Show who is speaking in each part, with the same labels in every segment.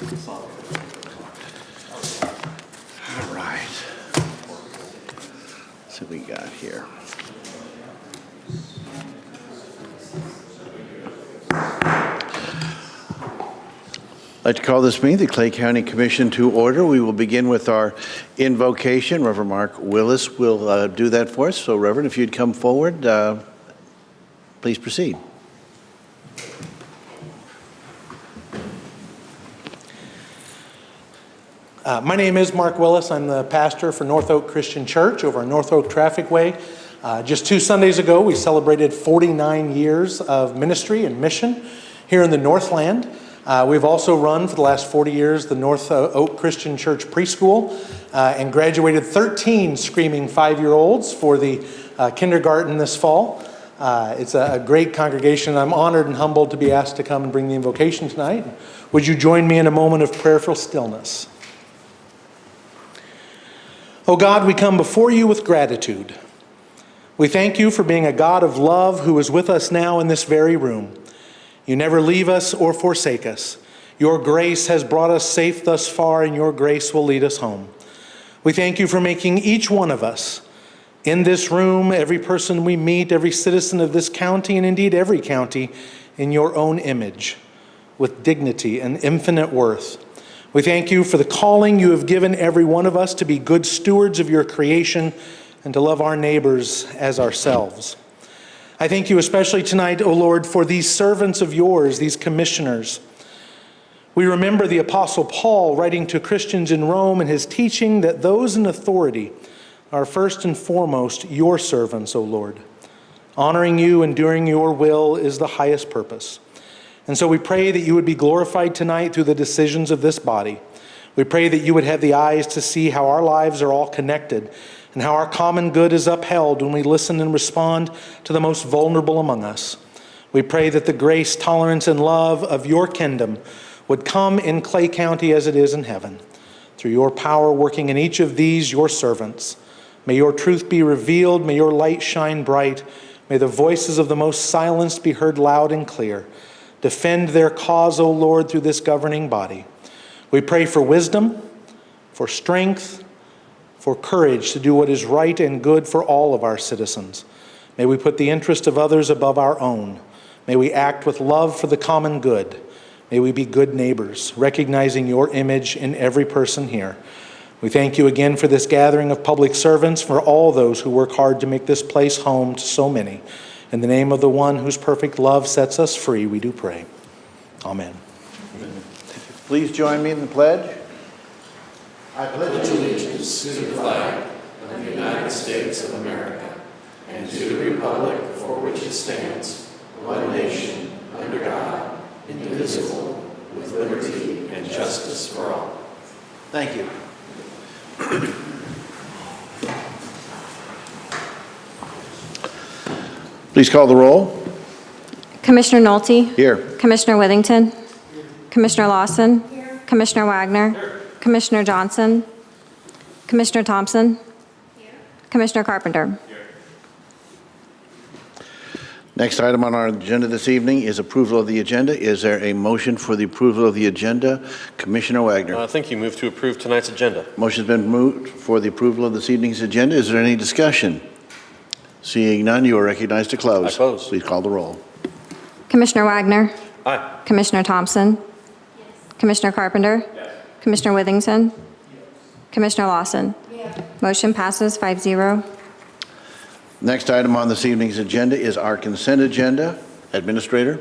Speaker 1: All right. Let's see what we got here. I'd like to call this meeting, the Clay County Commission, to order. We will begin with our invocation. Reverend Mark Willis will do that for us. So, Reverend, if you'd come forward, please proceed.
Speaker 2: My name is Mark Willis. I'm the pastor for North Oak Christian Church over on North Oak Traffic Way. Just 2 Sundays ago, we celebrated 49 years of ministry and mission here in the Northland. We've also run for the last 40 years the North Oak Christian Church preschool and graduated 13 screaming 5-year-olds for the kindergarten this fall. It's a great congregation. I'm honored and humbled to be asked to come and bring the invocation tonight. Would you join me in a moment of prayerful stillness? Oh God, we come before you with gratitude. We thank you for being a God of love who is with us now in this very room. You never leave us or forsake us. Your grace has brought us safe thus far, and your grace will lead us home. We thank you for making each one of us in this room, every person we meet, every citizen of this county, and indeed every county, in your own image, with dignity and infinite worth. We thank you for the calling you have given every one of us to be good stewards of your creation and to love our neighbors as ourselves. I thank you especially tonight, O Lord, for these servants of yours, these commissioners. We remember the Apostle Paul writing to Christians in Rome and his teaching that those in authority are first and foremost your servants, O Lord. Honoring you and doing your will is the highest purpose. And so we pray that you would be glorified tonight through the decisions of this body. We pray that you would have the eyes to see how our lives are all connected and how our common good is upheld when we listen and respond to the most vulnerable among us. We pray that the grace, tolerance, and love of your kingdom would come in Clay County as it is in heaven. Through your power working in each of these, your servants, may your truth be revealed, may your light shine bright, may the voices of the most silenced be heard loud and clear. Defend their cause, O Lord, through this governing body. We pray for wisdom, for strength, for courage to do what is right and good for all of our citizens. May we put the interest of others above our own. May we act with love for the common good. May we be good neighbors, recognizing your image in every person here. We thank you again for this gathering of public servants, for all those who work hard to make this place home to so many. In the name of the one whose perfect love sets us free, we do pray. Amen.
Speaker 1: Please join me in the pledge.
Speaker 3: I pledge allegiance to the flag of the United States of America and to the republic for which it stands, one nation, under God, indivisible, with liberty and justice for all.
Speaker 1: Thank you. Please call the roll.
Speaker 4: Commissioner Nolte?
Speaker 1: Here.
Speaker 4: Commissioner Withington? Commissioner Lawson? Commissioner Wagner? Commissioner Johnson? Commissioner Thompson? Commissioner Carpenter?
Speaker 1: Next item on our agenda this evening is approval of the agenda. Is there a motion for the approval of the agenda? Commissioner Wagner.
Speaker 5: I think you move to approve tonight's agenda.
Speaker 1: Motion's been moved for the approval of this evening's agenda. Is there any discussion? Seeing none, you are recognized to close.
Speaker 5: I close.
Speaker 1: Please call the roll.
Speaker 4: Commissioner Wagner?
Speaker 5: Aye.
Speaker 4: Commissioner Thompson? Commissioner Carpenter? Commissioner Withington? Commissioner Lawson? Motion passes 5-0.
Speaker 1: Next item on this evening's agenda is our consent agenda. Administrator.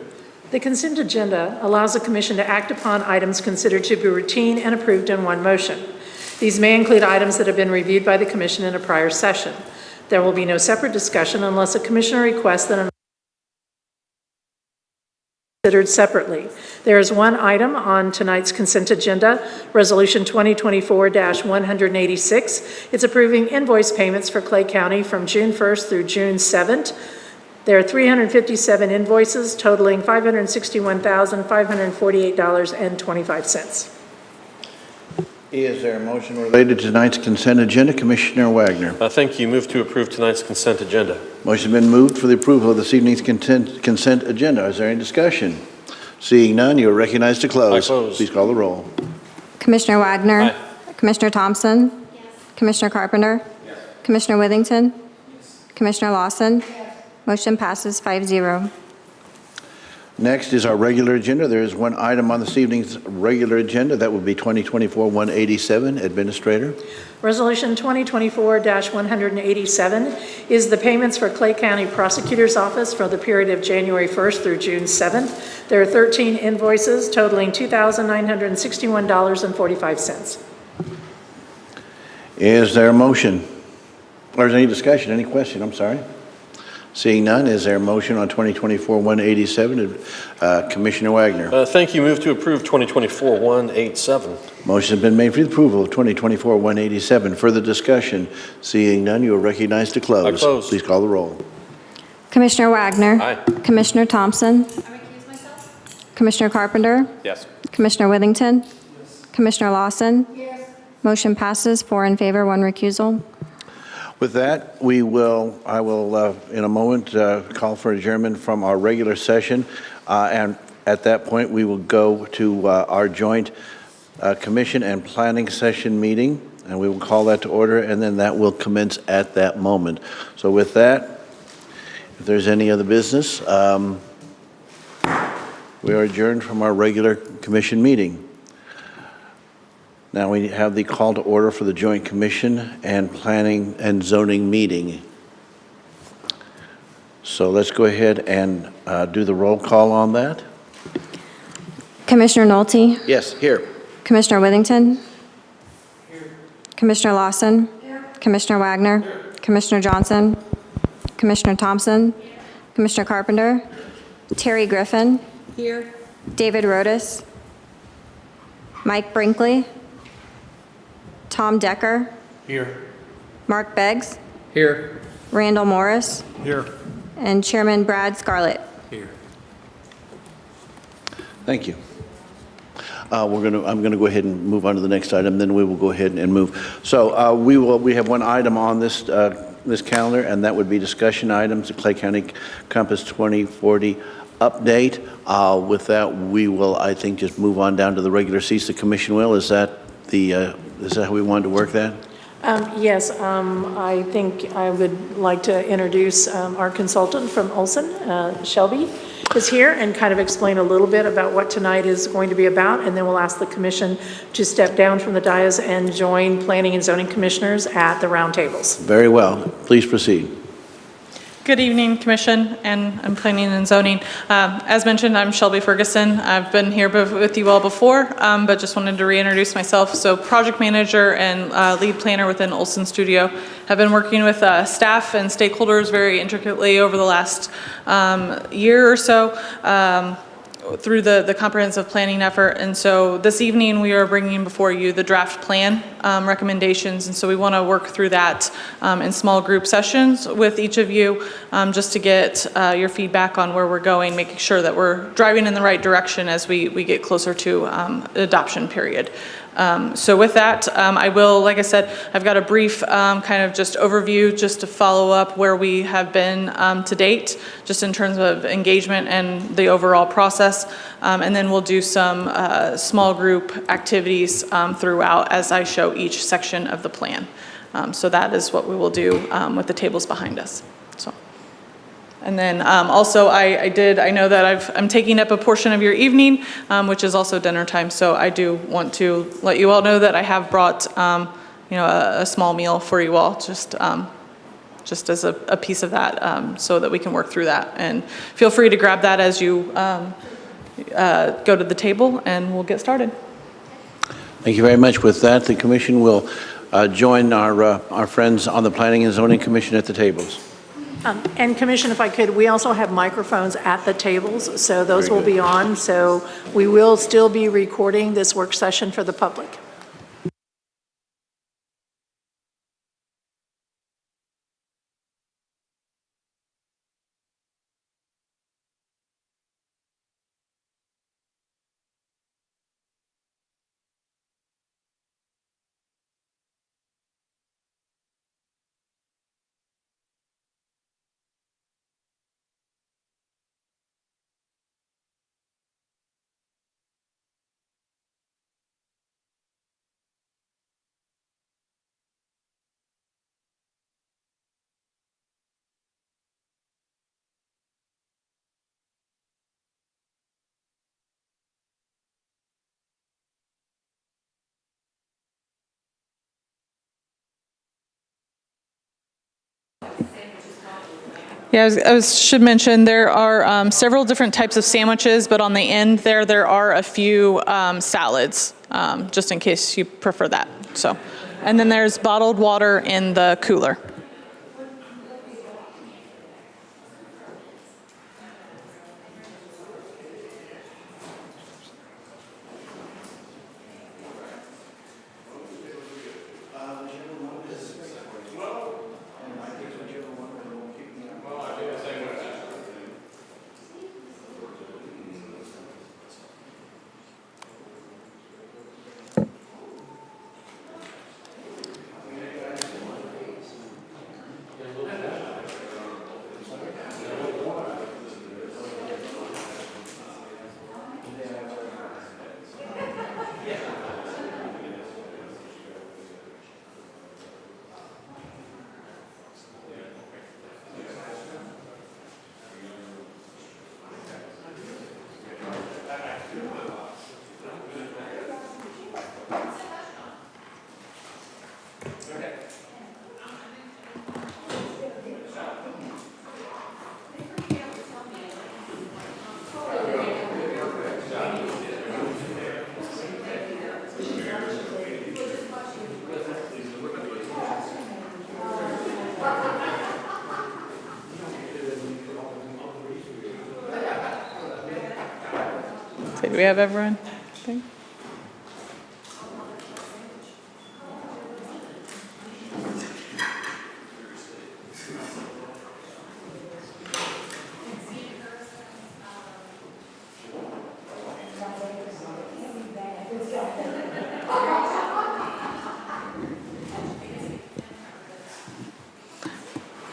Speaker 6: The consent agenda allows the Commission to act upon items considered to be routine and approved in one motion. These may include items that have been reviewed by the Commission in a prior session. There will be no separate discussion unless a Commissioner requests that an considered separately. There is one item on tonight's consent agenda, Resolution 2024-186. It's approving invoice payments for Clay County from June 1st through June 7th. There are 357 invoices totaling $561,548.25.
Speaker 1: Is there a motion related to tonight's consent agenda? Commissioner Wagner.
Speaker 5: I think you move to approve tonight's consent agenda.
Speaker 1: Motion's been moved for the approval of this evening's consent agenda. Is there any discussion? Seeing none, you are recognized to close.
Speaker 5: I close.
Speaker 1: Please call the roll.
Speaker 4: Commissioner Wagner.
Speaker 5: Aye.
Speaker 4: Commissioner Thompson. Commissioner Carpenter. Commissioner Withington. Commissioner Lawson. Motion passes 5-0.
Speaker 1: Next is our regular agenda. There is one item on this evening's regular agenda. That would be 2024-187. Administrator.
Speaker 6: Resolution 2024-187 is the payments for Clay County Prosecutor's Office for the period of January 1st through June 7th. There are 13 invoices totaling $2,961.45.
Speaker 1: Is there a motion? Or is there any discussion, any question? I'm sorry. Seeing none, is there a motion on 2024-187? Commissioner Wagner.
Speaker 5: Thank you. Move to approve 2024-187.
Speaker 1: Motion has been made for the approval of 2024-187. Further discussion? Seeing none, you are recognized to close.
Speaker 5: I close.
Speaker 1: Please call the roll.
Speaker 4: Commissioner Wagner.
Speaker 5: Aye.
Speaker 4: Commissioner Thompson. Commissioner Carpenter.
Speaker 5: Yes.
Speaker 4: Commissioner Withington. Commissioner Lawson. Motion passes 4 in favor, 1 recusal.
Speaker 1: With that, I will, in a moment, call for adjournment from our regular session. And at that point, we will go to our joint commission and planning session meeting, and we will call that to order, and then that will commence at that moment. So with that, if there's any other business, we are adjourned from our regular commission meeting. Now we have the call to order for the Joint Commission and Planning and Zoning meeting. So let's go ahead and do the roll call on that.
Speaker 4: Commissioner Nolte.
Speaker 1: Yes, here.
Speaker 4: Commissioner Withington. Commissioner Lawson. Commissioner Wagner. Commissioner Johnson. Commissioner Thompson. Commissioner Carpenter. Terry Griffin.
Speaker 7: Here.
Speaker 4: David Rodas. Mike Brinkley. Tom Decker.
Speaker 2: Here.
Speaker 4: Mark Beggs.
Speaker 7: Here.
Speaker 4: Randall Morris.
Speaker 2: Here.
Speaker 4: And Chairman Brad Scarlett.
Speaker 2: Here.
Speaker 1: Thank you. I'm going to go ahead and move on to the next item, then we will go ahead and move. So we have one item on this calendar, and that would be discussion items, the Clay County Compass 2040 update. With that, we will, I think, just move on down to the regular seats. The commission will. Is that how we wanted to work that?
Speaker 6: Yes, I think I would like to introduce our consultant from Olson, Shelby, is here and kind of explain a little bit about what tonight is going to be about, and then we'll ask the commission to step down from the dais and join planning and zoning commissioners at the round tables.
Speaker 1: Very well. Please proceed.
Speaker 8: Good evening, Commission, and I'm Planning and Zoning. As mentioned, I'm Shelby Ferguson. I've been here with you all before, but just wanted to reintroduce myself. So project manager and lead planner within Olson Studio. Have been working with staff and stakeholders very intricately over the last year or so through the comprehensive planning effort. And so this evening we are bringing before you the draft plan recommendations. And so we want to work through that in small group sessions with each of you just to get your feedback on where we're going, making sure that we're driving in the right direction as we get closer to the adoption period. So with that, I will, like I said, I've got a brief kind of just overview just to follow up where we have been to date, just in terms of engagement and the overall process. And then we'll do some small group activities throughout as I show each section of the plan. So that is what we will do with the tables behind us. So. And then also I know that I'm taking up a portion of your evening, which is also dinner time. So I do want to let you all know that I have brought, a small meal for you all, just as a piece of that, so that we can work through that. And feel free to grab that as you go to the table, and we'll get started.
Speaker 1: Thank you very much. With that, the commission will join our friends on the Planning and Zoning Commission at the tables.
Speaker 6: And Commission, if I could, we also have microphones at the tables, so those will be on. So we will still be recording this work session for the public.
Speaker 8: Yeah, should mention there are several different types of sandwiches, but on the end there are a few salads, just in case you prefer that. So, and then there's bottled water in the cooler. Okay, do we have everyone? Okay.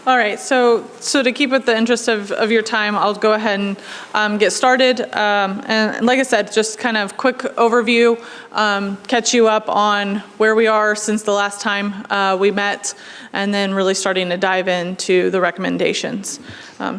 Speaker 8: All right, so to keep with the interest of your time, I'll go ahead and get started. And like I said, just kind of quick overview, catch you up on where we are since the last time we met, and then really starting to dive into the recommendations.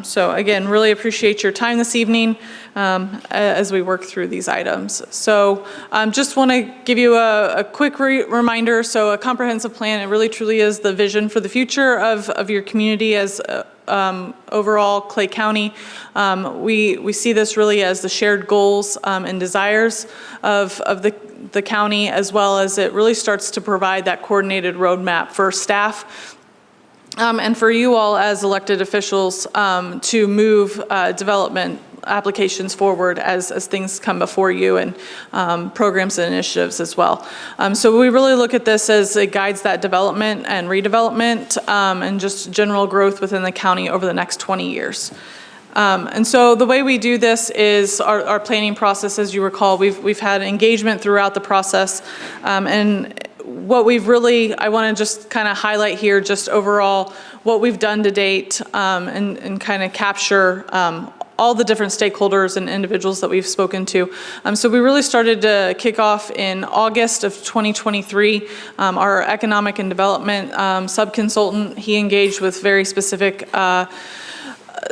Speaker 8: So again, really appreciate your time this evening as we work through these items. So just want to give you a quick reminder. So a comprehensive plan, it really truly is the vision for the future of your community as overall Clay County. We see this really as the shared goals and desires of the county, as well as it really starts to provide that coordinated roadmap for staff and for you all as elected officials to move development applications forward as things come before you, and programs and initiatives as well. So we really look at this as it guides that development and redevelopment and just general growth within the county over the next 20 years. And so the way we do this is our planning process. As you recall, we've had engagement throughout the process, and what we've really, I want to just kind of highlight here just overall what we've done to date, and kind of capture all the different stakeholders and individuals that we've spoken to. So we really started to kick off in August of 2023. Our economic and development sub-consultant, he engaged with very specific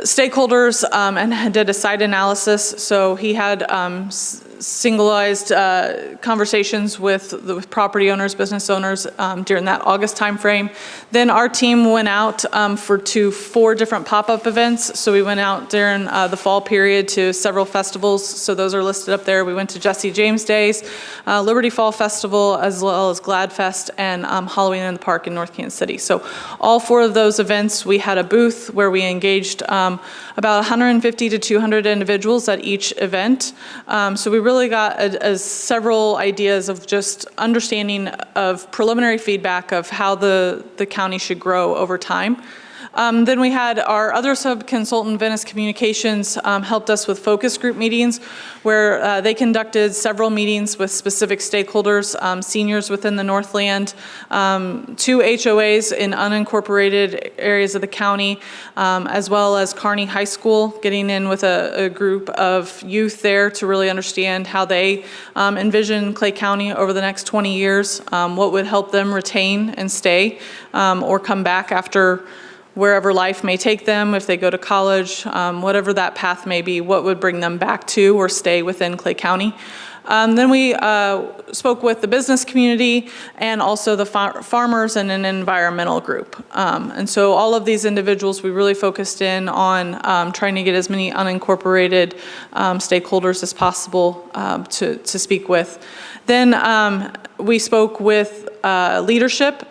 Speaker 8: stakeholders and did a site analysis. So he had singularized conversations with property owners, business owners during that August timeframe. Then our team went out to 4 different pop-up events. So we went out during the fall period to several festivals. So those are listed up there. We went to Jesse James Days, Liberty Fall Festival, as well as Gladfest and Halloween in the Park in North Kansas City. So all 4 of those events, we had a booth where we engaged about 150 to 200 individuals at each event. So we really got several ideas of just understanding of preliminary feedback of how the county should grow over time. Then we had our other sub-consultant, Venice Communications, helped us with focus group meetings where they conducted several meetings with specific stakeholders, seniors within the Northland, 2 HOAs in unincorporated areas of the county, as well as Kearney High School, getting in with a group of youth there to really understand how they envision Clay County over the next 20 years, what would help them retain and stay or come back after wherever life may take them, if they go to college, whatever that path may be, what would bring them back to or stay within Clay County. Then we spoke with the business community and also the farmers and an environmental group. And so all of these individuals, we really focused in on trying to get as many unincorporated stakeholders as possible to speak with. Then we spoke with leadership,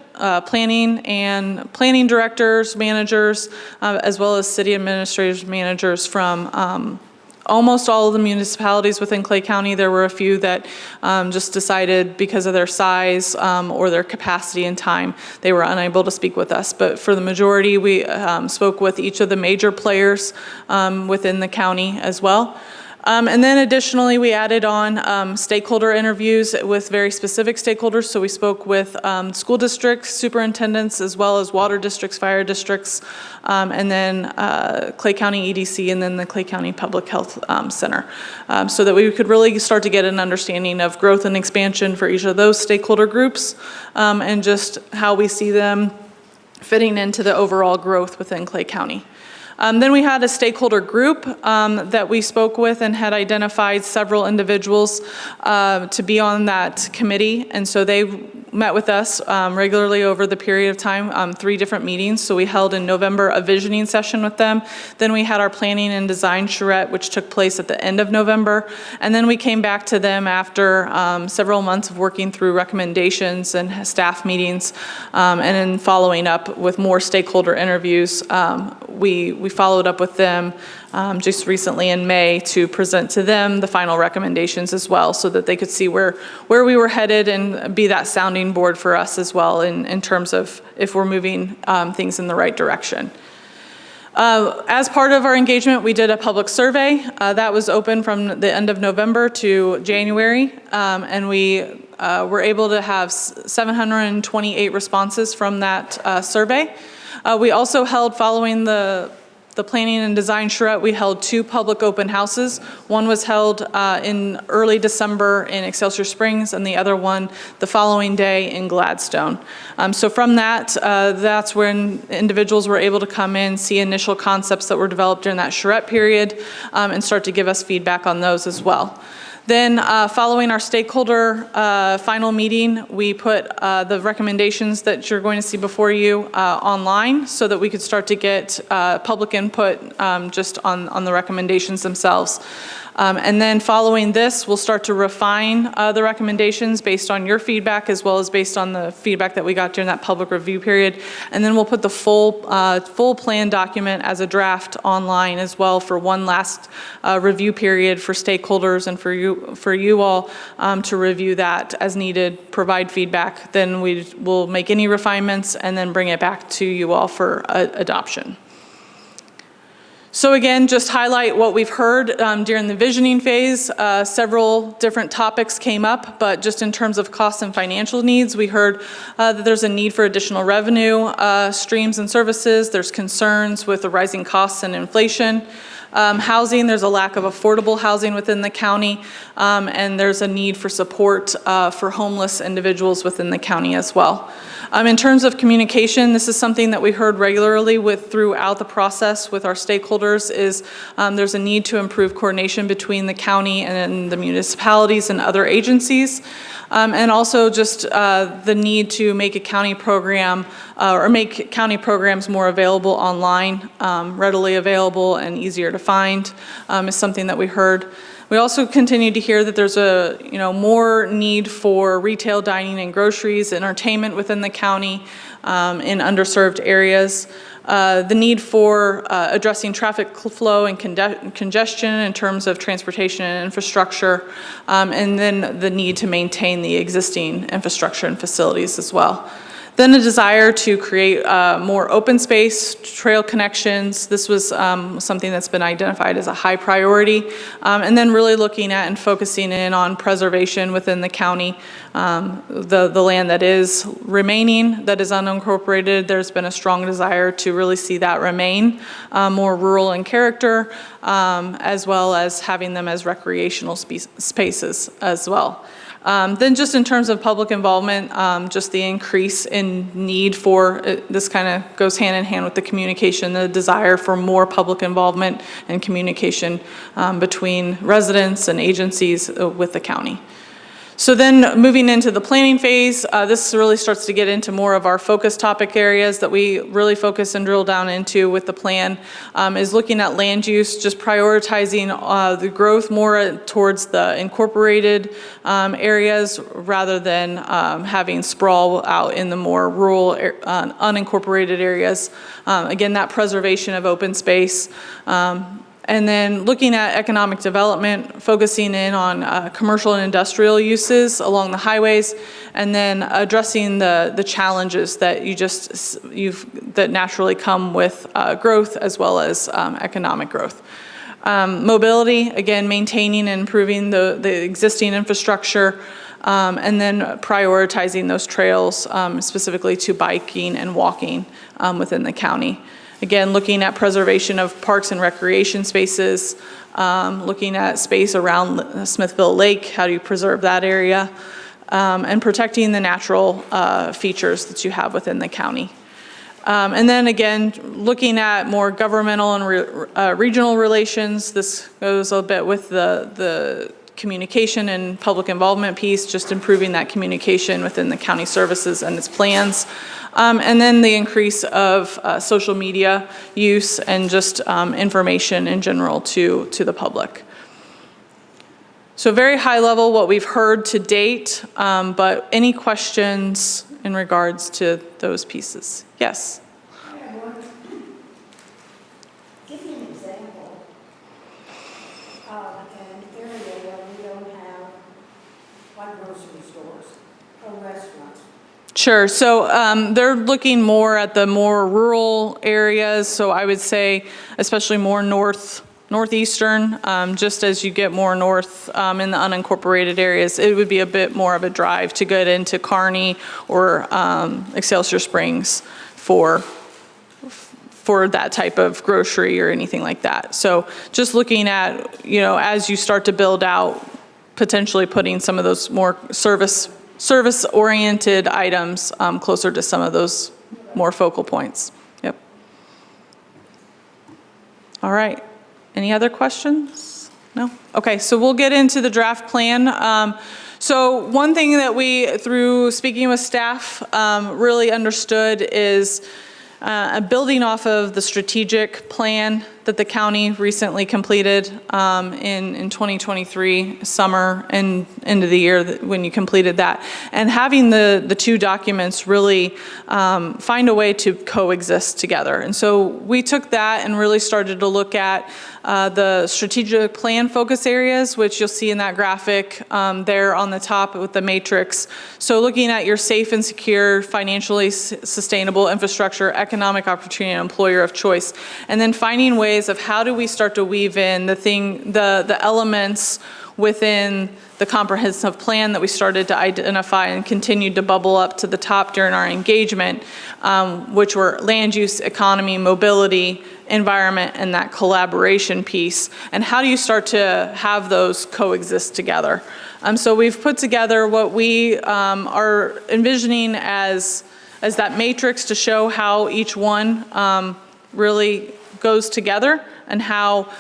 Speaker 8: planning directors, managers, as well as city administrators, managers from almost all of the municipalities within Clay County. There were a few that just decided because of their size or their capacity and time, they were unable to speak with us. But for the majority, we spoke with each of the major players within the county as well. And then additionally, we added on stakeholder interviews with very specific stakeholders. So we spoke with school districts, superintendents, as well as water districts, fire districts, and then Clay County EDC, and then the Clay County Public Health Center, so that we could really start to get an understanding of growth and expansion for each of those stakeholder groups, and just how we see them fitting into the overall growth within Clay County. Then we had a stakeholder group that we spoke with and had identified several individuals to be on that committee. And so they met with us regularly over the period of time, 3 different meetings. So we held in November a visioning session with them. Then we had our planning and design charrette, which took place at the end of November. And then we came back to them after several months of working through recommendations and staff meetings, and then following up with more stakeholder interviews. We followed up with them just recently in May to present to them the final recommendations as well, so that they could see where we were headed and be that sounding board for us as well in terms of if we're moving things in the right direction. As part of our engagement, we did a public survey that was open from the end of November to January, and we were able to have 728 responses from that survey. We also held, following the planning and design charrette, we held 2 public open houses. One was held in early December in Excelsior Springs, and the other one the following day in Gladstone. So from that, that's when individuals were able to come in, see initial concepts that were developed during that charrette period, and start to give us feedback on those as well. Then following our stakeholder final meeting, we put the recommendations that you're going to see before you online, so that we could start to get public input just on the recommendations themselves. And then following this, we'll start to refine the recommendations based on your feedback, as well as based on the feedback that we got during that public review period. And then we'll put the full plan document as a draft online as well for one last review period for stakeholders and for you all to review that as needed, provide feedback. Then we will make any refinements and then bring it back to you all for adoption. So again, just highlight what we've heard during the visioning phase. Several different topics came up, but just in terms of costs and financial needs, we heard that there's a need for additional revenue streams and services. There's concerns with the rising costs and inflation. Housing, there's a lack of affordable housing within the county, and there's a need for support for homeless individuals within the county as well. In terms of communication, this is something that we heard regularly throughout the process with our stakeholders, is there's a need to improve coordination between the county and the municipalities and other agencies. And also just the need to make a county program or make county programs more available online, readily available and easier to find is something that we heard. We also continue to hear that there's more need for retail dining and groceries, entertainment within the county in underserved areas. The need for addressing traffic flow and congestion in terms of transportation and infrastructure, and then the need to maintain the existing infrastructure and facilities as well. Then a desire to create more open space, trail connections. This was something that's been identified as a high priority. And then really looking at and focusing in on preservation within the county. The land that is remaining, that is unincorporated, there's been a strong desire to really see that remain more rural in character, as well as having them as recreational spaces as well. Then just in terms of public involvement, just the increase in need for, this kind of goes hand in hand with the communication, the desire for more public involvement and communication between residents and agencies with the county. So then moving into the planning phase, this really starts to get into more of our focus topic areas that we really focus and drill down into with the plan, is looking at land use, just prioritizing the growth more towards the incorporated areas rather than having sprawl out in the more rural, unincorporated areas. Again, that preservation of open space. And then looking at economic development, focusing in on commercial and industrial uses along the highways, and then addressing the challenges that that naturally come with growth as well as economic growth. Mobility, again, maintaining and improving the existing infrastructure, and then prioritizing those trails specifically to biking and walking within the county. Again, looking at preservation of parks and recreation spaces, looking at space around Smithville Lake, how do you preserve that area, and protecting the natural features that you have within the county. And then again, looking at more governmental and regional relations. This goes a bit with the communication and public involvement piece, just improving that communication within the county services and its plans. And then the increase of social media use and just information in general to the public. So very high level what we've heard to date, but any questions in regards to those pieces? Yes?
Speaker 7: Give me an example of an area where we don't have like grocery stores or restaurants.
Speaker 8: Sure. So they're looking more at the more rural areas. So I would say especially more northeastern, just as you get more north in the unincorporated areas, it would be a bit more of a drive to get into Kearney or Excelsior Springs for that type of grocery or anything like that. So just looking at, as you start to build out, potentially putting some of those more service-oriented items closer to some of those more focal points. Yep. All right. Any other questions? No? Okay, so we'll get into the draft plan. So one thing that we, through speaking with staff, really understood is building off of the strategic plan that the county recently completed in 2023 summer and end of the year when you completed that, and having the two documents really find a way to coexist together. And so we took that and really started to look at the strategic plan focus areas, which you'll see in that graphic there on the top with the matrix. So looking at your safe and secure, financially sustainable infrastructure, economic opportunity, and employer of choice, and then finding ways of how do we start to weave in the elements within the comprehensive plan that we started to identify and continued to bubble up to the top during our engagement, which were land use, economy, mobility, environment, and that collaboration piece. And how do you start to have those coexist together? So we've put together what we are envisioning as that matrix to show how each one really goes together and how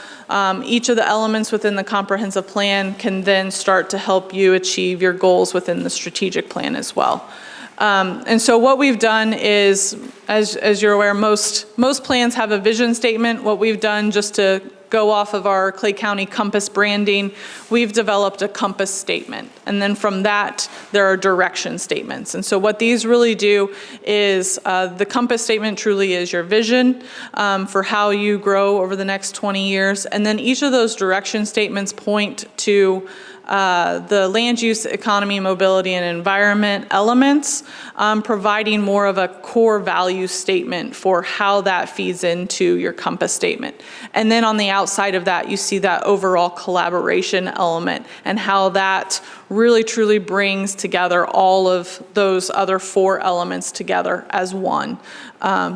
Speaker 8: each of the elements within the comprehensive plan can then start to help you achieve your goals within the strategic plan as well. And so what we've done is, as you're aware, most plans have a vision statement. What we've done, just to go off of our Clay County Compass branding, we've developed a Compass statement. And then from that, there are direction statements. And so what these really do is the Compass statement truly is your vision for how you grow over the next 20 years. And then each of those direction statements point to the land use, economy, mobility, and environment elements, providing more of a core value statement for how that feeds into your Compass statement. And then on the outside of that, you see that overall collaboration element and how that really truly brings together all of those other four elements together as one,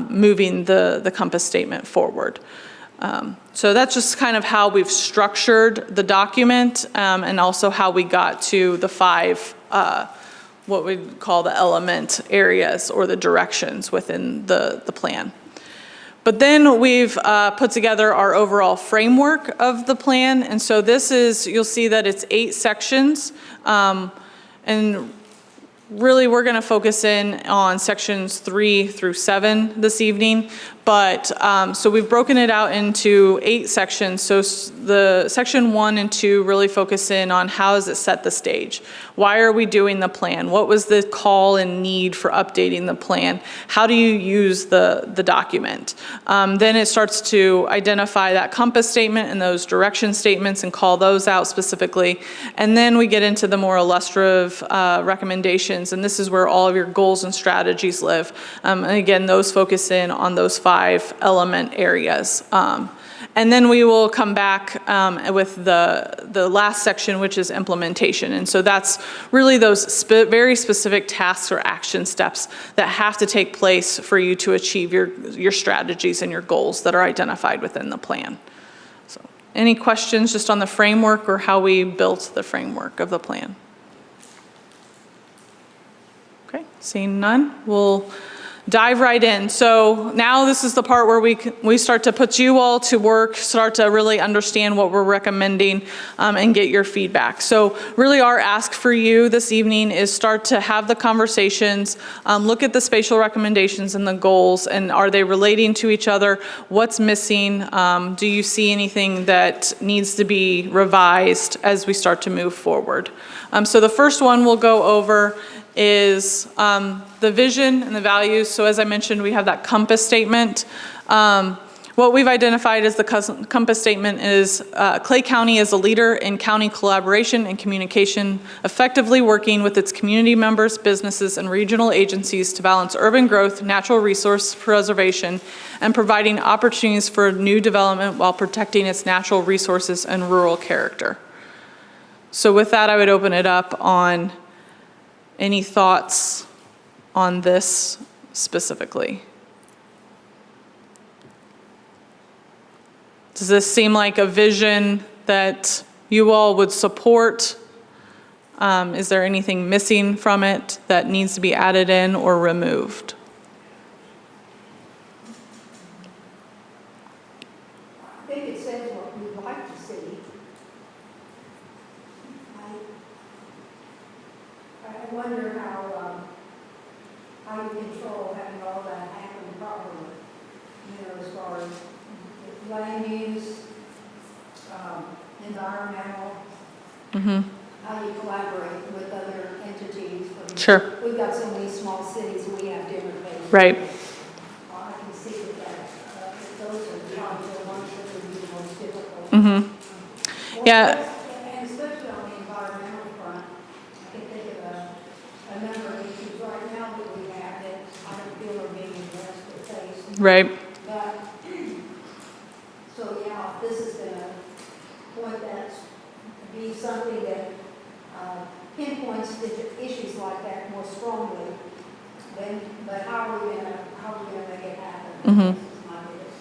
Speaker 8: moving the Compass statement forward. So that's just kind of how we've structured the document and also how we got to the 5 what we call the element areas or the directions within the plan. But then we've put together our overall framework of the plan. And so this is, you'll see that it's 8 sections. And really, we're going to focus in on sections 3 through 7 this evening. But so we've broken it out into 8 sections. So the section 1 and 2 really focus in on how does it set the stage? Why are we doing the plan? What was the call and need for updating the plan? How do you use the document? Then it starts to identify that compass statement and those direction statements and call those out specifically. And then we get into the more illustrative recommendations. And this is where all of your goals and strategies live. And again, those focus in on those 5 element areas. And then we will come back with the last section, which is implementation. And so that's really those very specific tasks or action steps that have to take place for you to achieve your strategies and your goals that are identified within the plan. So any questions just on the framework or how we built the framework of the plan? Okay, seeing none, we'll dive right in. So now this is the part where we start to put you all to work, start to really understand what we're recommending and get your feedback. So really our ask for you this evening is start to have the conversations, look at the spatial recommendations and the goals, and are they relating to each other? What's missing? Do you see anything that needs to be revised as we start to move forward? So the first one we'll go over is the vision and the values. So as I mentioned, we have that compass statement. What we've identified as the compass statement is Clay County is a leader in county collaboration and communication, effectively working with its community members, businesses, and regional agencies to balance urban growth, natural resource preservation, and providing opportunities for new development while protecting its natural resources and rural character. So with that, I would open it up on any thoughts on this specifically? Does this seem like a vision that you all would support? Is there anything missing from it that needs to be added in or removed?
Speaker 7: I think it says what we'd like to see. I wonder how you control having all that happen properly, as far as land use, environmental, how you collaborate with other entities.
Speaker 8: Sure.
Speaker 7: We've got so many small cities, we have different things.
Speaker 8: Right.
Speaker 7: I can see that those are probably the ones that would be the most difficult.
Speaker 8: Yeah.
Speaker 7: And especially on the environmental front, I can think of a number of issues right now that we have that I don't feel are being addressed or faced.
Speaker 8: Right.
Speaker 7: But, so yeah, if this is going to point that, be something that pinpoints the issues like that more strongly, then, but how are we going to make it happen? This is my biggest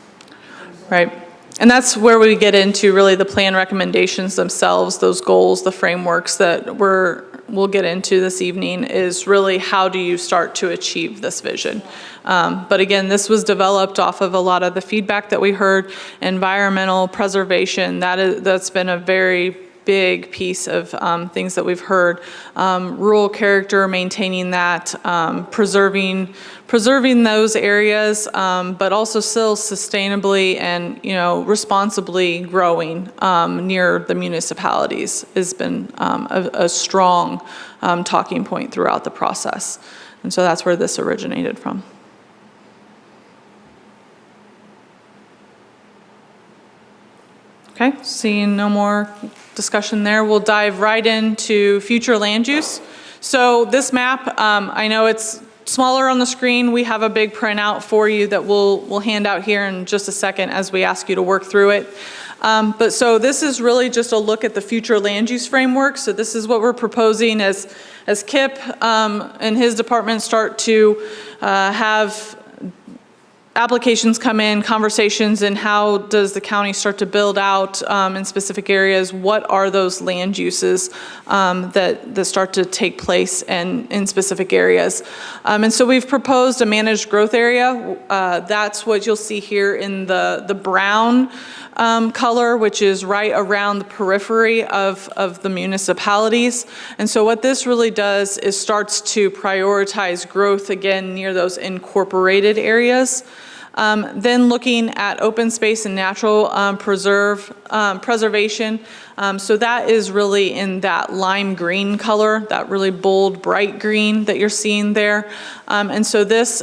Speaker 7: concern.
Speaker 8: Right. And that's where we get into really the plan recommendations themselves, those goals, the frameworks that we'll get into this evening is really how do you start to achieve this vision. But again, this was developed off of a lot of the feedback that we heard, environmental preservation, that's been a very big piece of things that we've heard. Rural character, maintaining that, preserving those areas, but also still sustainably and responsibly growing near the municipalities has been a strong talking point throughout the process. And so that's where this originated from. Okay, seeing no more discussion there, we'll dive right into future land use. So this map, I know it's smaller on the screen. We have a big printout for you that we'll hand out here in just a second as we ask you to work through it. But so this is really just a look at the future land use framework. So this is what we're proposing as Kip and his department start to have applications come in, conversations, and how does the county start to build out in specific areas? What are those land uses that start to take place in specific areas? And so we've proposed a managed growth area. That's what you'll see here in the brown color, which is right around the periphery of the municipalities. And so what this really does is starts to prioritize growth again near those incorporated areas. Then looking at open space and natural preservation. So that is really in that lime green color, that really bold, bright green that you're seeing there. And so this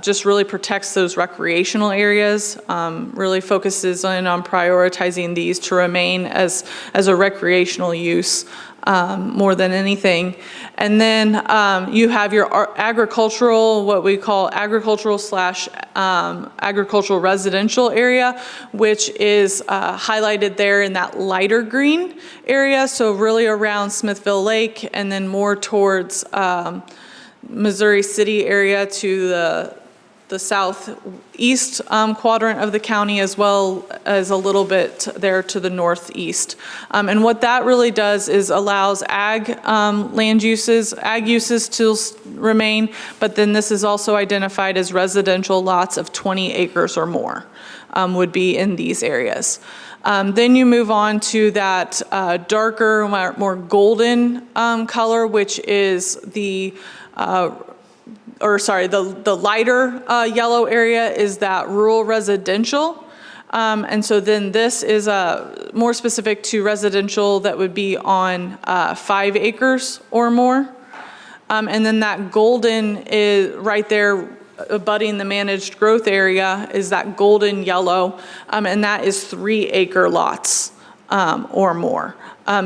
Speaker 8: just really protects those recreational areas, really focuses in on prioritizing these to remain as a recreational use. More than anything. And then you have your agricultural, what we call agricultural / agricultural residential area, which is highlighted there in that lighter green area. So really around Smithville Lake and then more towards Missouri City area to the southeast quadrant of the county, as well as a little bit there to the northeast. And what that really does is allows ag uses to remain, but then this is also identified as residential lots of 20 acres or more would be in these areas. Then you move on to that darker, more golden color, which is the lighter yellow area is that rural residential. And so then this is more specific to residential that would be on 5 acres or more. And then that golden is right there abutting the managed growth area is that golden yellow, and that is 3-acre lots or more.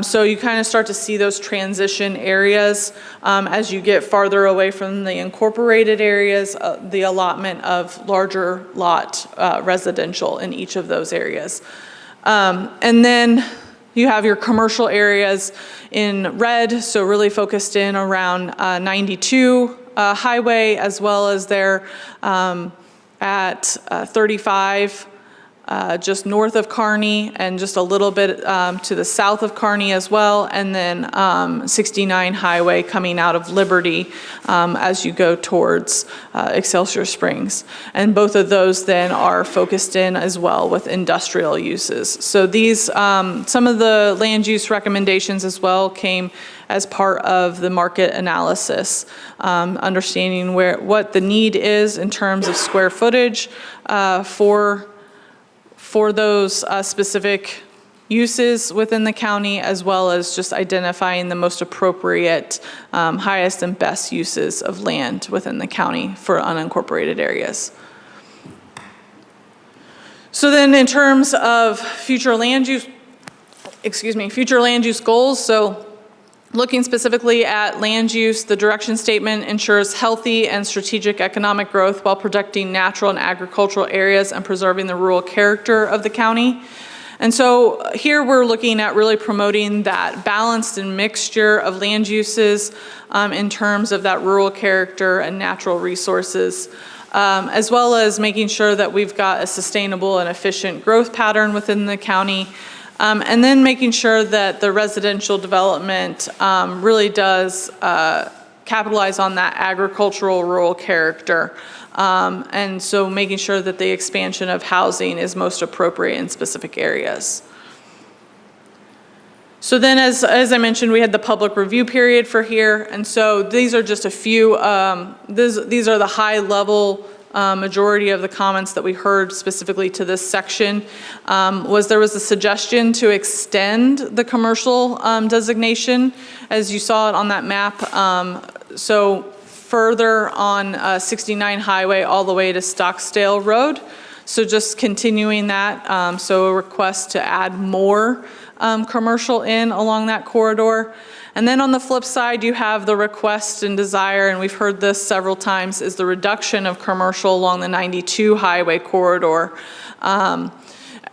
Speaker 8: So you kind of start to see those transition areas as you get farther away from the incorporated areas, the allotment of larger lot residential in each of those areas. And then you have your commercial areas in red, so really focused in around 92 highway, as well as there at 35 just north of Kearney, and just a little bit to the south of Kearney as well, and then 69 highway coming out of Liberty as you go towards Excelsior Springs. And both of those then are focused in as well with industrial uses. So these, some of the land use recommendations as well came as part of the market analysis, understanding what the need is in terms of square footage for those specific uses within the county, as well as just identifying the most appropriate, highest and best uses of land within the county for unincorporated areas. So then in terms of future land use goals, so looking specifically at land use, the direction statement ensures healthy and strategic economic growth while protecting natural and agricultural areas and preserving the rural character of the county. And so here we're looking at really promoting that balanced and mixture of land uses in terms of that rural character and natural resources, as well as making sure that we've got a sustainable and efficient growth pattern within the county. And then making sure that the residential development really does capitalize on that agricultural rural character. And so making sure that the expansion of housing is most appropriate in specific areas. So then as I mentioned, we had the public review period for here. And so these are just a few, these are the high level majority of the comments that we heard specifically to this section. There was a suggestion to extend the commercial designation, as you saw it on that map. So further on 69 highway all the way to Stocksdale Road. So just continuing that. So a request to add more commercial in along that corridor. And then on the flip side, you have the request and desire, and we've heard this several times, is the reduction of commercial along the 92 highway corridor. And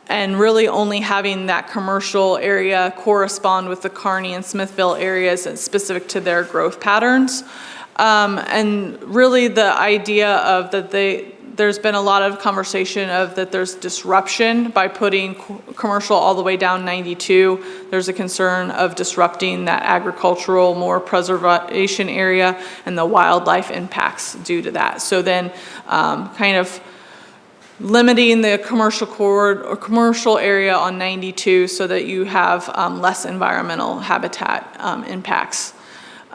Speaker 8: really only having that commercial area correspond with the Kearney and Smithville areas and specific to their growth patterns. And really the idea of that there's been a lot of conversation of that there's disruption by putting commercial all the way down 92. There's a concern of disrupting that agricultural, more preservation area and the wildlife impacts due to that. So then kind of limiting the commercial corridor or commercial area on 92 so that you have less environmental habitat impacts.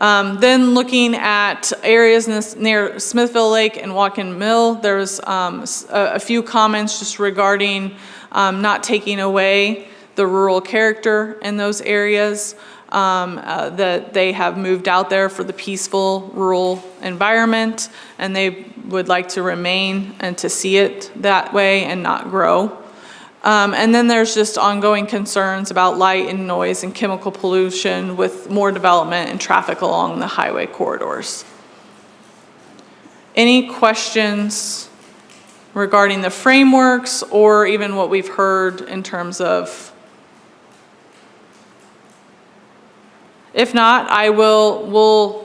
Speaker 8: Then looking at areas near Smithville Lake and Watkin Mill, there's a few comments just regarding not taking away the rural character in those areas, that they have moved out there for the peaceful rural environment, and they would like to remain and to see it that way and not grow. And then there's just ongoing concerns about light and noise and chemical pollution with more development and traffic along the highway corridors. Any questions regarding the frameworks or even what we've heard in terms of? If not, we'll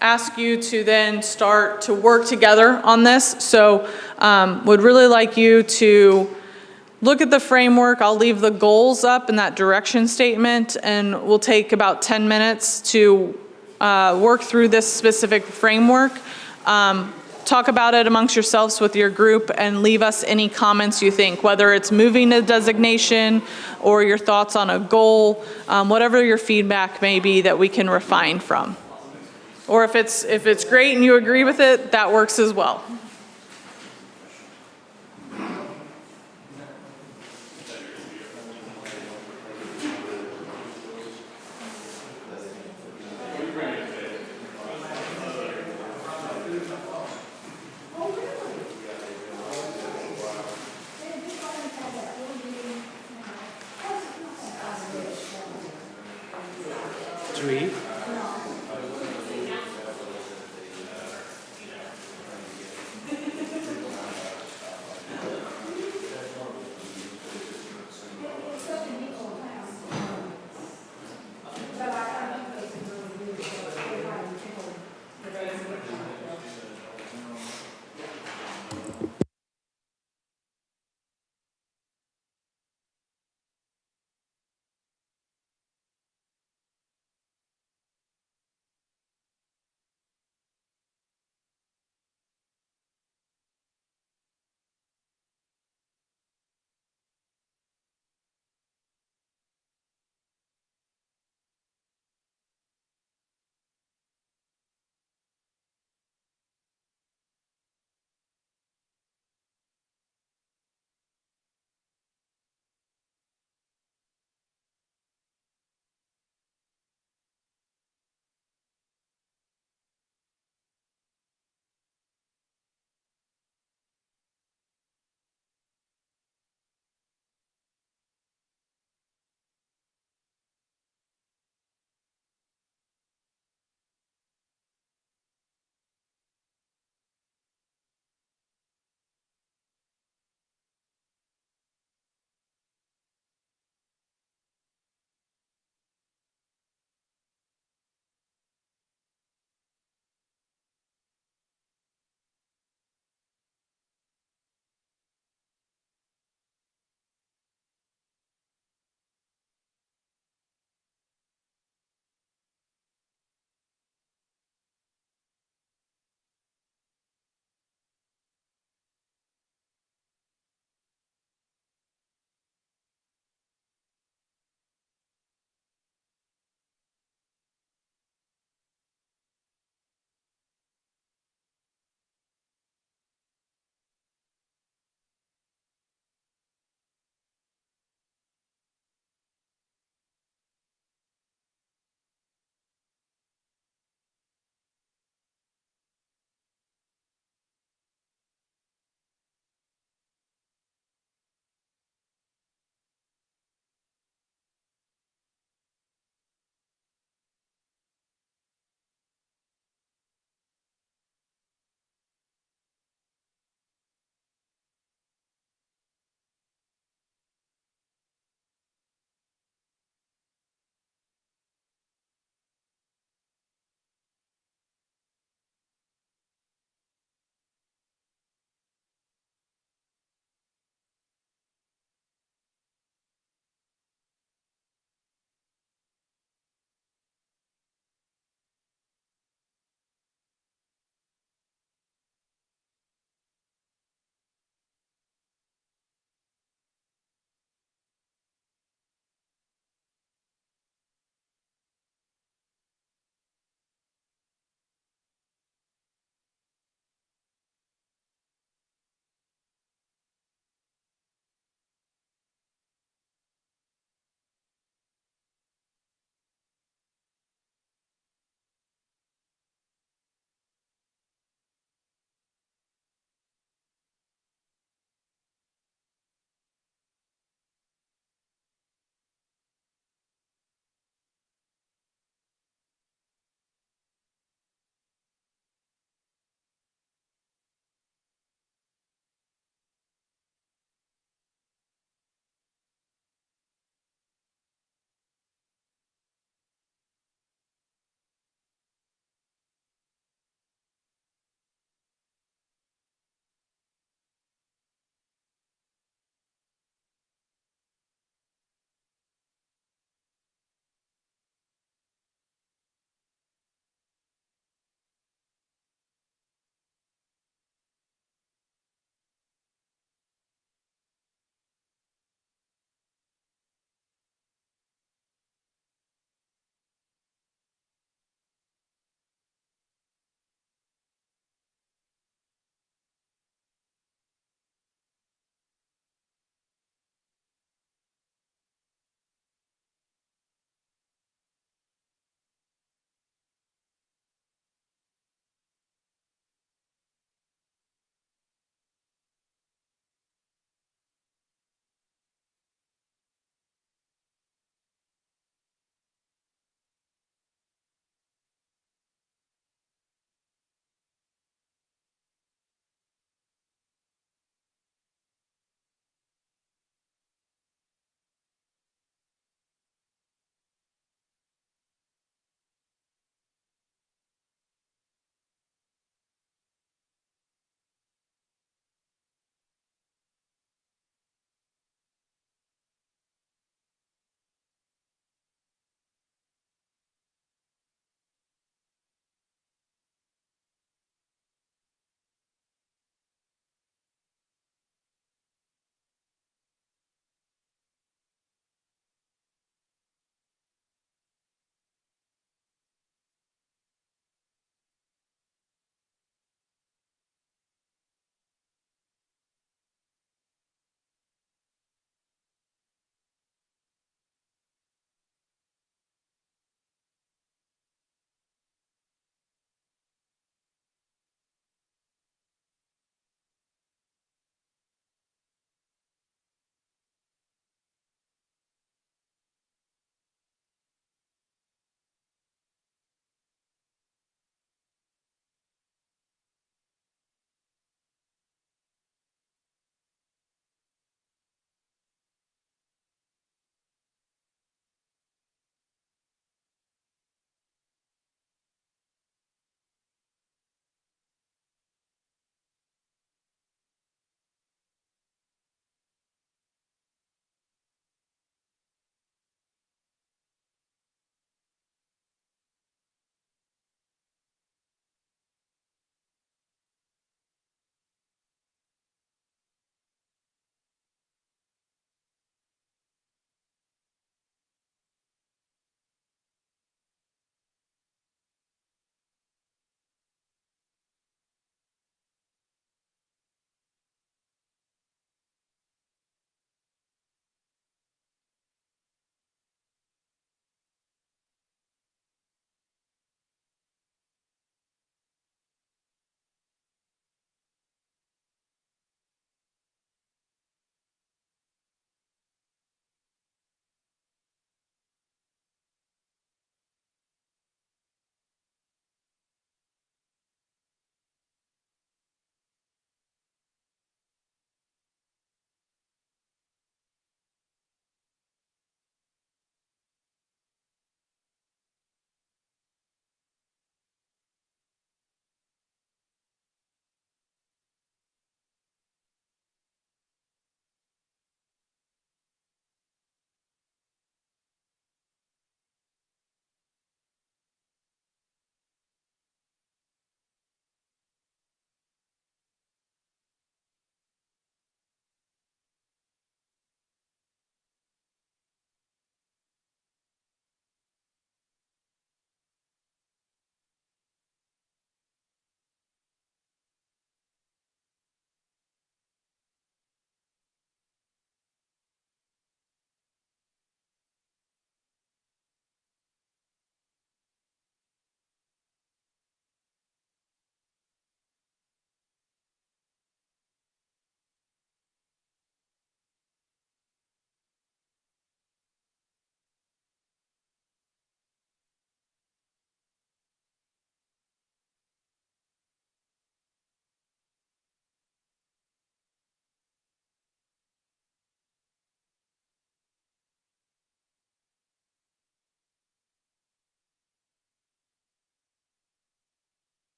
Speaker 8: ask you to then start to work together on this. So would really like you to look at the framework. I'll leave the goals up in that direction statement, and we'll take about 10 minutes to work through this specific framework. Talk about it amongst yourselves with your group and leave us any comments you think, whether it's moving a designation or your thoughts on a goal, whatever your feedback may be that we can refine from. Or if it's great and you agree with it, that works as well.
Speaker 2: Sweet.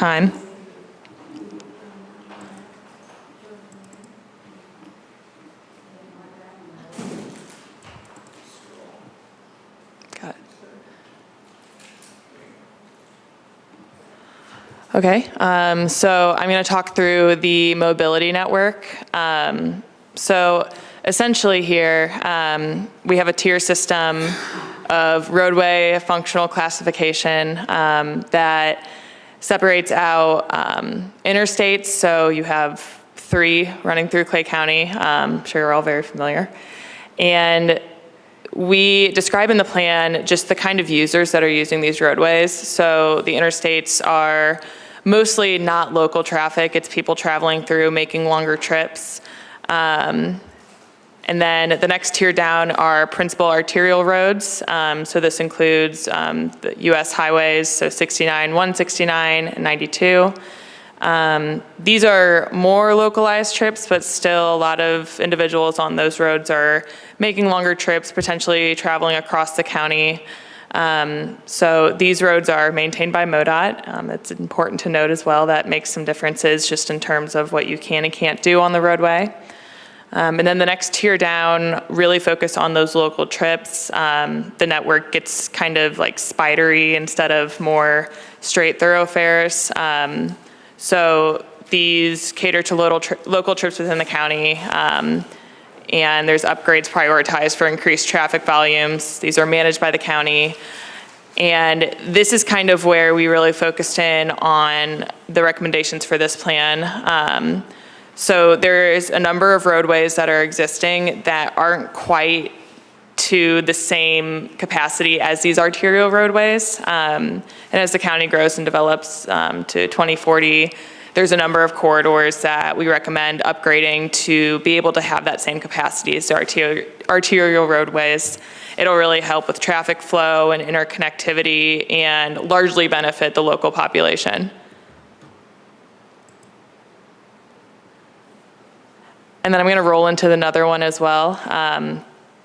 Speaker 9: time. Got it. Okay, so I'm going to talk through the mobility network. So essentially here, we have a tier system of roadway functional classification that separates out interstates. So you have 3 running through Clay County. I'm sure you're all very familiar. And we describe in the plan just the kind of users that are using these roadways. So the interstates are mostly not local traffic. It's people traveling through, making longer trips. And then the next tier down are principal arterial roads. So this includes the US highways, so 69, 169, and 92. These are more localized trips, but still a lot of individuals on those roads are making longer trips, potentially traveling across the county. So these roads are maintained by MoDOT. It's important to note as well that makes some differences just in terms of what you can and can't do on the roadway. And then the next tier down really focus on those local trips. The network gets kind of like spidery instead of more straight thoroughfares. So these cater to local trips within the county, and there's upgrades prioritized for increased traffic volumes. These are managed by the county. And this is kind of where we really focused in on the recommendations for this plan. So there is a number of roadways that are existing that aren't quite to the same capacity as these arterial roadways. And as the county grows and develops to 2040, there's a number of corridors that we recommend upgrading to be able to have that same capacity as the arterial roadways. It'll really help with traffic flow and interconnectivity and largely benefit the local population. And then I'm going to roll into another one as well.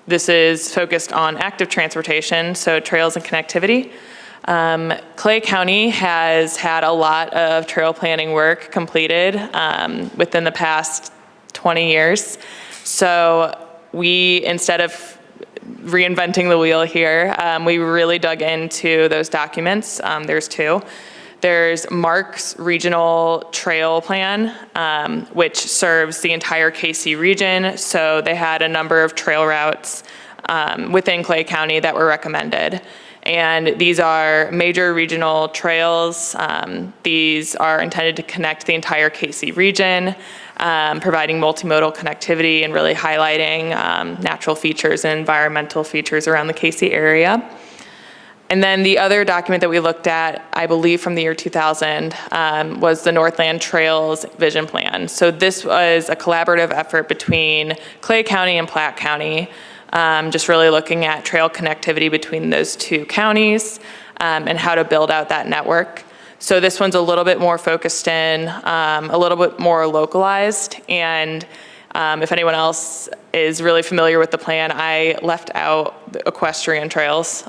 Speaker 9: This is focused on active transportation, so trails and connectivity. Clay County has had a lot of trail planning work completed within the past 20 years. So we, instead of reinventing the wheel here, we really dug into those documents. There's 2. There's Mark's Regional Trail Plan, which serves the entire KC region. So they had a number of trail routes within Clay County that were recommended. And these are major regional trails. These are intended to connect the entire KC region, providing multimodal connectivity and really highlighting natural features and environmental features around the KC area. And then the other document that we looked at, I believe from the year 2000, was the Northland Trails Vision Plan. So this was a collaborative effort between Clay County and Platte County, just really looking at trail connectivity between those 2 counties and how to build out that network. So this one's a little bit more focused in, a little bit more localized, and if anyone else is really familiar with the plan, I left out the equestrian trails,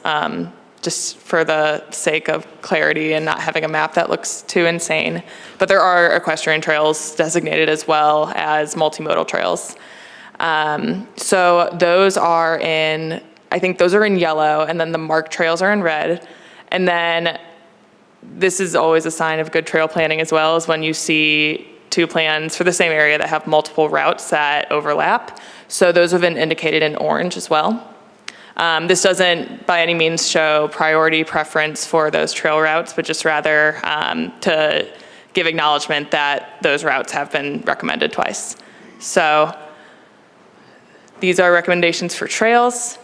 Speaker 9: just for the sake of clarity and not having a map that looks too insane. But there are equestrian trails designated as well as multimodal trails. So those are in, I think those are in yellow, and then the marked trails are in red. And then this is always a sign of good trail planning as well, is when you see 2 plans for the same area that have multiple routes that overlap. So those have been indicated in orange as well. This doesn't by any means show priority preference for those trail routes, but just rather to give acknowledgement that those routes have been recommended twice. So these are recommendations for trails.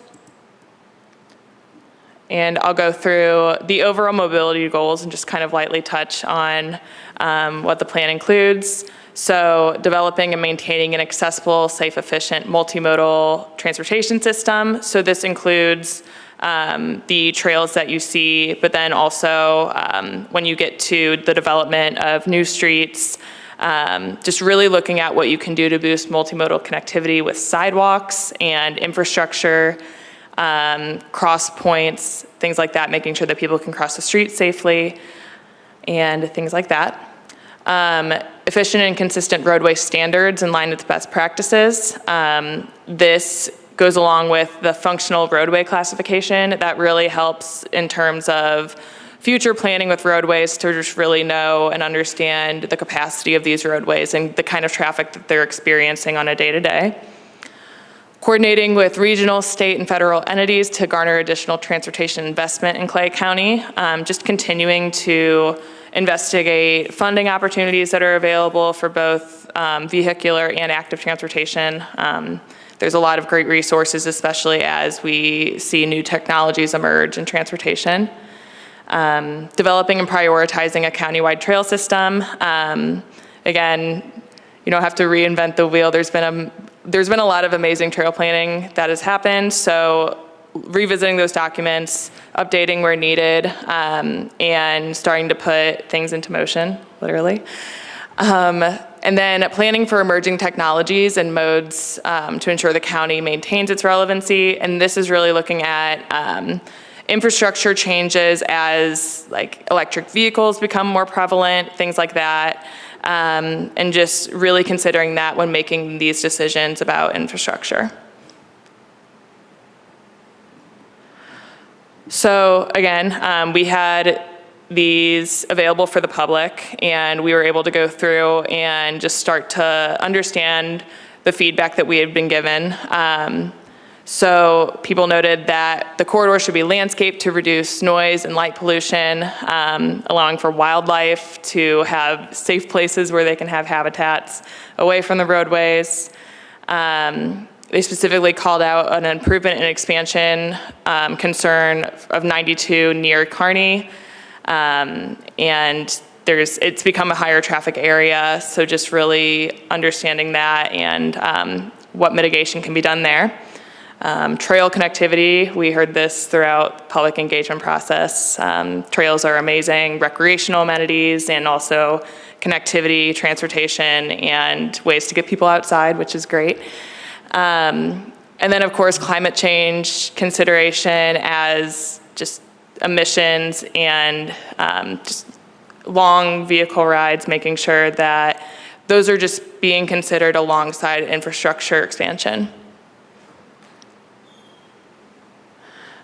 Speaker 9: And I'll go through the overall mobility goals and just kind of lightly touch on what the plan includes. So developing and maintaining an accessible, safe, efficient, multimodal transportation system. So this includes the trails that you see, but then also when you get to the development of new streets, just really looking at what you can do to boost multimodal connectivity with sidewalks and infrastructure, cross points, things like that, making sure that people can cross the street safely. and things like that. Efficient and consistent roadway standards in line with best practices. This goes along with the functional roadway classification. That really helps in terms of future planning with roadways to just really know and understand the capacity of these roadways and the kind of traffic that they're experiencing on a day-to-day. Coordinating with regional, state, and federal entities to garner additional transportation investment in Clay County. Just continuing to investigate funding opportunities that are available for both vehicular and active transportation. There's a lot of great resources, especially as we see new technologies emerge in transportation. Developing and prioritizing a countywide trail system. Again, you don't have to reinvent the wheel. There's been a lot of amazing trail planning that has happened, so revisiting those documents, updating where needed, and starting to put things into motion, literally. And then planning for emerging technologies and modes to ensure the county maintains its relevancy. And this is really looking at infrastructure changes as like electric vehicles become more prevalent, things like that. And just really considering that when making these decisions about infrastructure. So again, we had these available for the public, and we were able to go through and just start to understand the feedback that we had been given. So people noted that the corridor should be landscaped to reduce noise and light pollution, allowing for wildlife to have safe places where they can have habitats away from the roadways. They specifically called out an improvement and expansion concern of 92 near Kearney. And it's become a higher traffic area, so just really understanding that and what mitigation can be done there. Trail connectivity, we heard this throughout the public engagement process. Trails are amazing, recreational amenities, and also connectivity, transportation, and ways to get people outside, which is great. And then, of course, climate change consideration as just emissions and just long vehicle rides, making sure that those are just being considered alongside infrastructure expansion.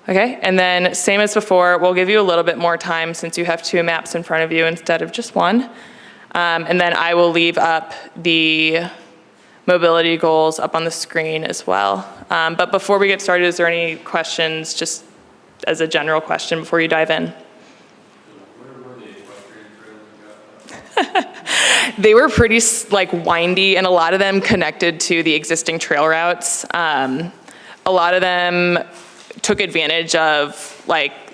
Speaker 9: Okay, and then same as before, we'll give you a little bit more time since you have two maps in front of you instead of just one. And then I will leave up the mobility goals up on the screen as well. But before we get started, is there any questions, just as a general question before you dive in?
Speaker 3: Where were the equestrian trails?
Speaker 9: They were pretty windy, and a lot of them connected to the existing trail routes. A lot of them took advantage of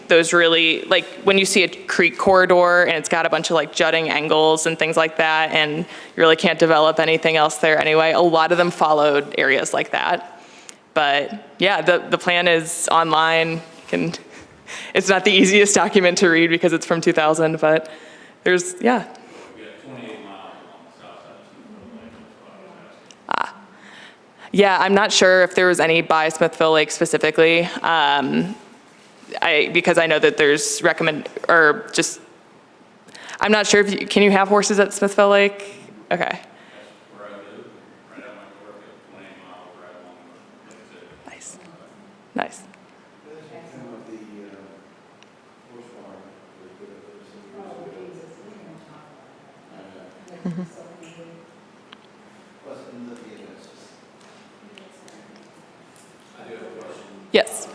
Speaker 9: those really, when you see a creek corridor and it's got a bunch of jutting angles and things like that, and you really can't develop anything else there anyway. A lot of them followed areas like that. But yeah, the plan is online. It's not the easiest document to read because it's from 2000, but there's, yeah.
Speaker 3: We got 28 miles along the south side of Smithville Lake, that's what I was asking.
Speaker 9: Yeah, I'm not sure if there was any by Smithville Lake specifically. Because I know that there's I'm not sure if can you have horses at Smithville Lake? Okay.
Speaker 3: That's where I live, right out my door, we have 28 miles right along the lake.
Speaker 9: Nice. Nice. Yes.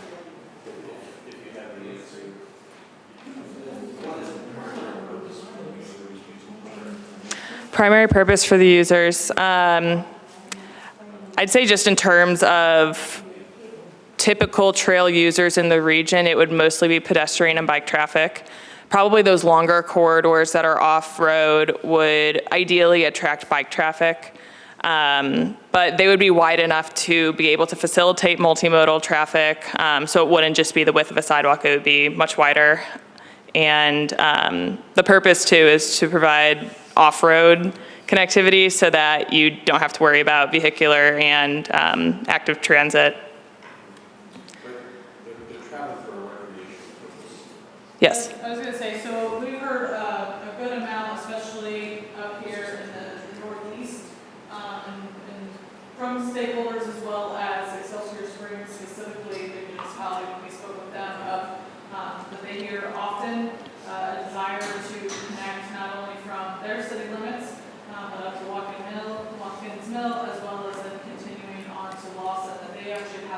Speaker 9: Primary purpose for the users. I'd say just in terms of typical trail users in the region, it would mostly be pedestrian and bike traffic. Probably those longer corridors that are off-road would ideally attract bike traffic. But they would be wide enough to be able to facilitate multimodal traffic, so it wouldn't just be the width of a sidewalk, it would be much wider. And the purpose too is to provide off-road connectivity so that you don't have to worry about vehicular and active transit.
Speaker 3: The travel for recreation purposes.
Speaker 9: Yes.
Speaker 8: I was going to say, so we heard a good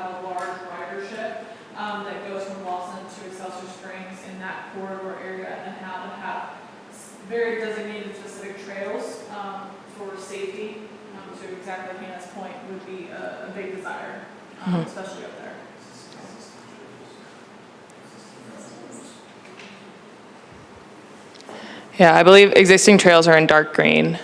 Speaker 8: have a large ridership that goes from Lawson to Excelsior Springs in that corridor area, and how to have very designated specific trails for safety, to exactly Hannah's point, would be a big desire, especially up there.
Speaker 9: Yeah, I believe existing trails are in dark green.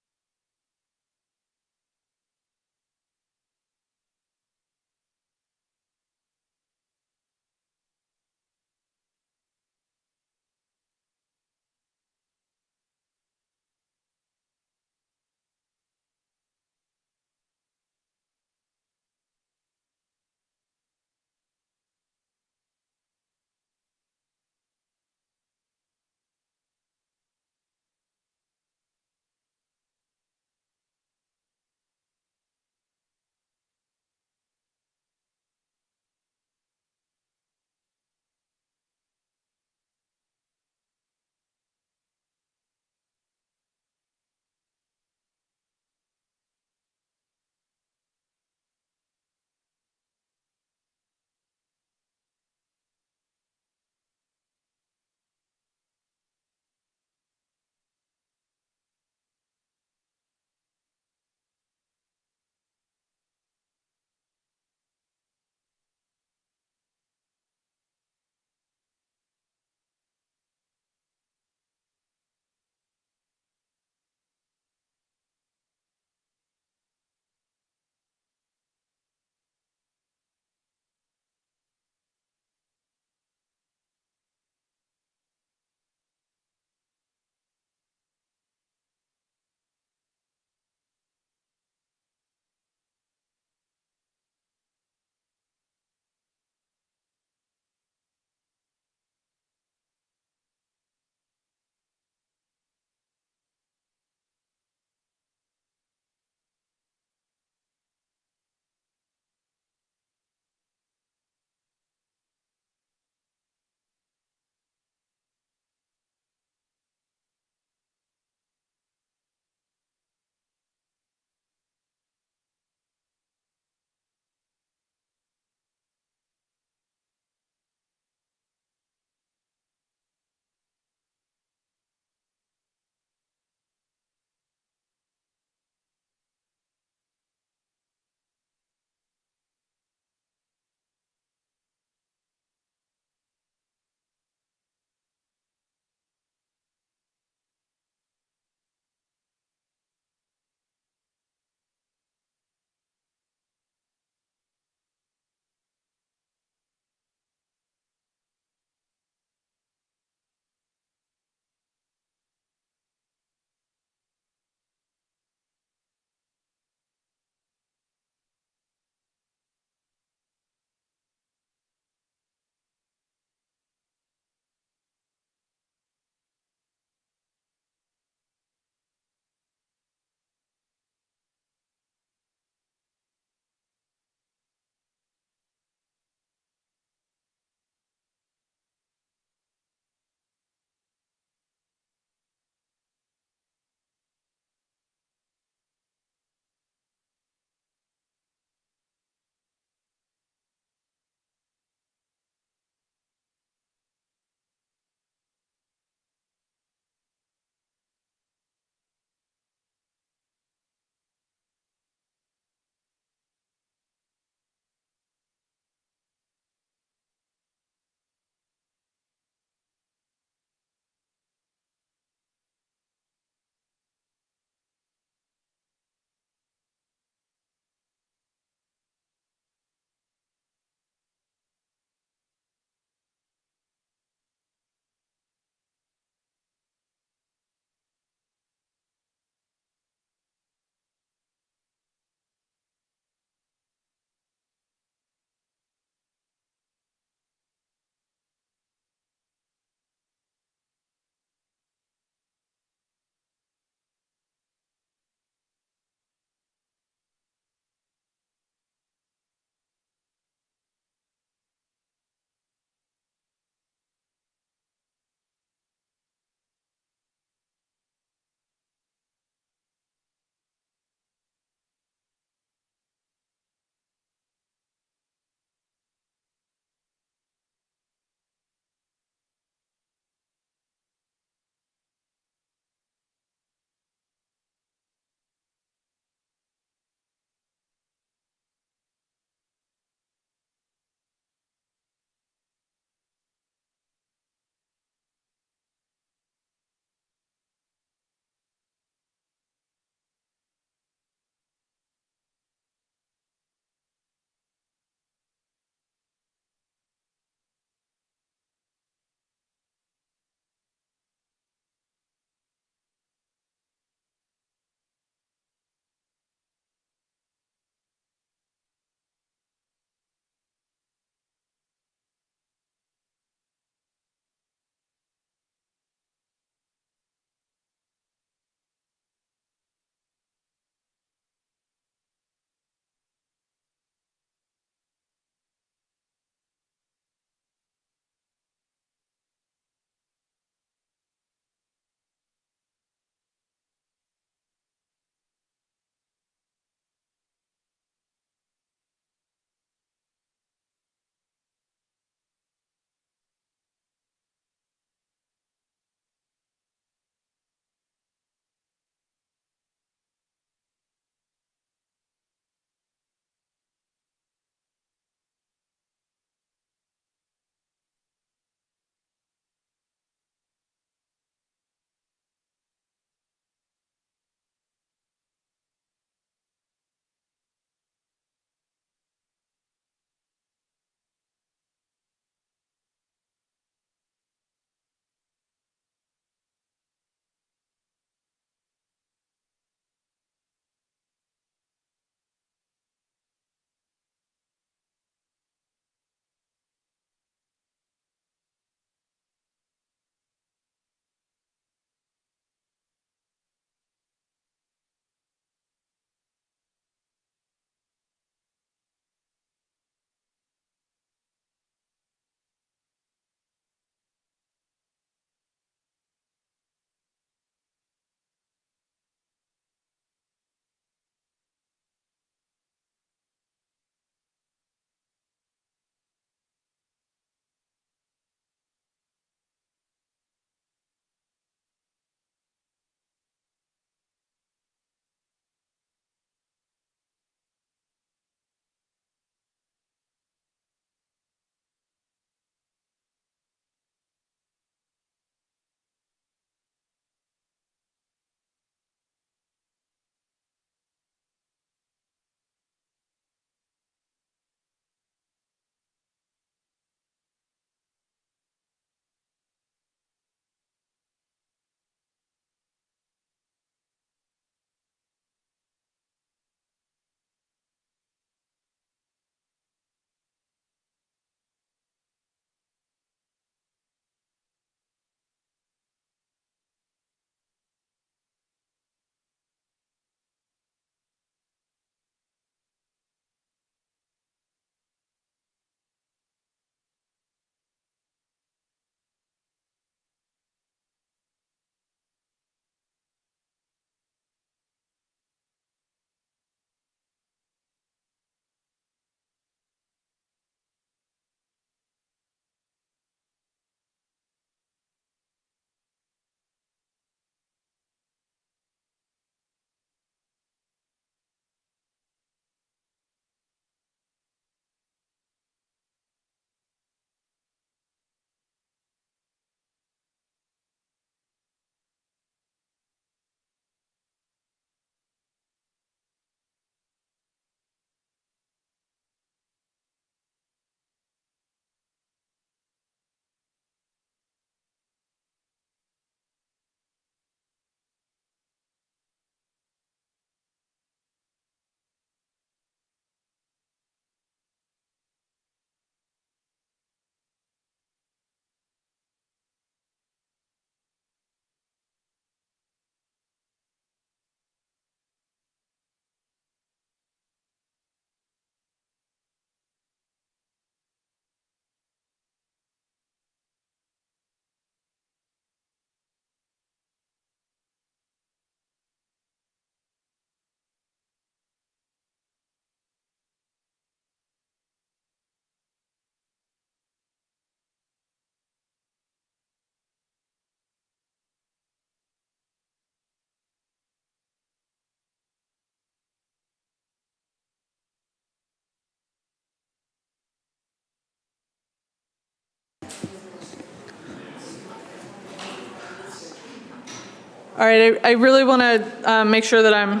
Speaker 8: All right, I really want to make sure that I'm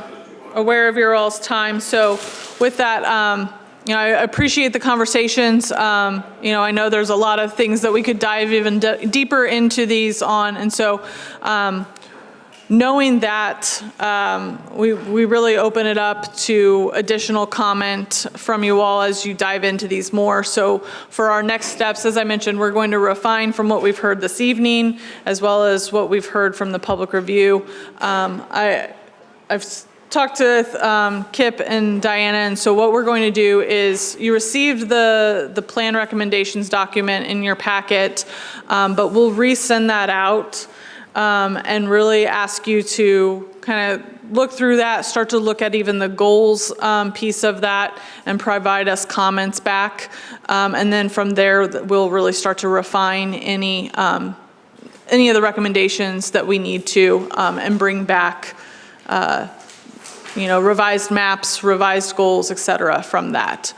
Speaker 8: aware of your all's time. So with that, I appreciate the conversations. I know there's a lot of things that we could dive even deeper into these on. And so knowing that, we really open it up to additional comment from you all as you dive into these more. So for our next steps, as I mentioned, we're going to refine from what we've heard this evening, as well as what we've heard from the public review. I've talked to Kip and Diana, and so what we're going to do is, you received the plan recommendations document in your packet, but we'll resend that out. And really ask you to kind of look through that, start to look at even the goals piece of that, and provide us comments back. And then from there, we'll really start to refine any of the recommendations that we need to, and bring back, revised maps, revised goals, et cetera, from that.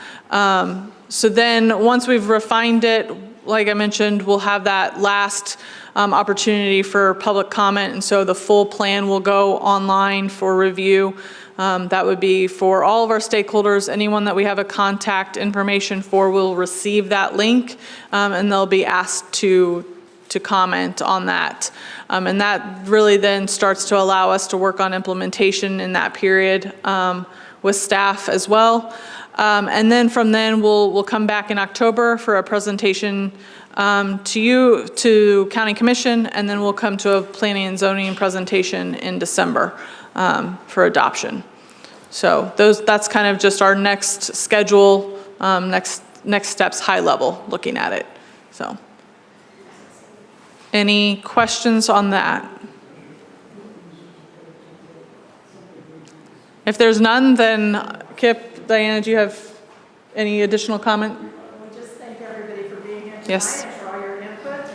Speaker 8: So then once we've refined it, like I mentioned, we'll have that last opportunity for public comment, and so the full plan will go online for review. That would be for all of our stakeholders. Anyone that we have a contact information for will receive that link, and they'll be asked to comment on that. And that really then starts to allow us to work on implementation in that period with staff as well. And then from then, we'll come back in October for a presentation to County Commission, and then we'll come to a planning and zoning presentation in December for adoption. So that's kind of just our next schedule, next steps, high level, looking at it. So, any questions on that? If there's none, then Kip, Diana, do you have any additional comment?
Speaker 6: We just thank everybody for being here tonight.
Speaker 8: Yes.
Speaker 6: And for all your input.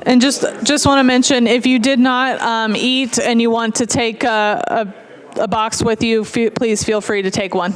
Speaker 8: And just want to mention, if you did not eat and you want to take a box with you, please feel free to take one.